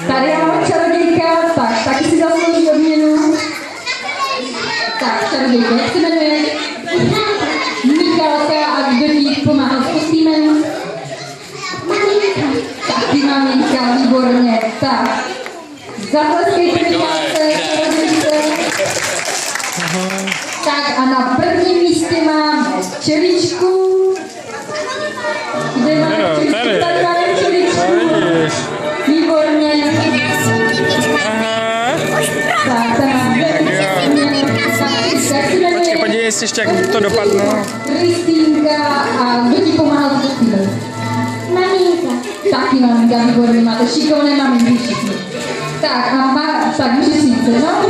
Tady máme čarodějka, tak taky si zaslouží odměnu. Tak, čarodějka, jak se jmenuje? Michalka, a kdo ti pomáhal s kostýmem? Taky maminka, výborně. Tak, zatleskejte Michalce, čarodějce. Tak a na prvním místě máme čeličku. Kde máme čeličku? Tady máme čeličku. Výborně. Tak, tam máme Počkej, podívej, jestli ještě jak to dopadlo. Kristýnka a kdo ti pomáhal s kostýmem? Maminka. Taky maminka, výborně, máte šikovné maminky všichni. Tak a tak můžeš říct, no?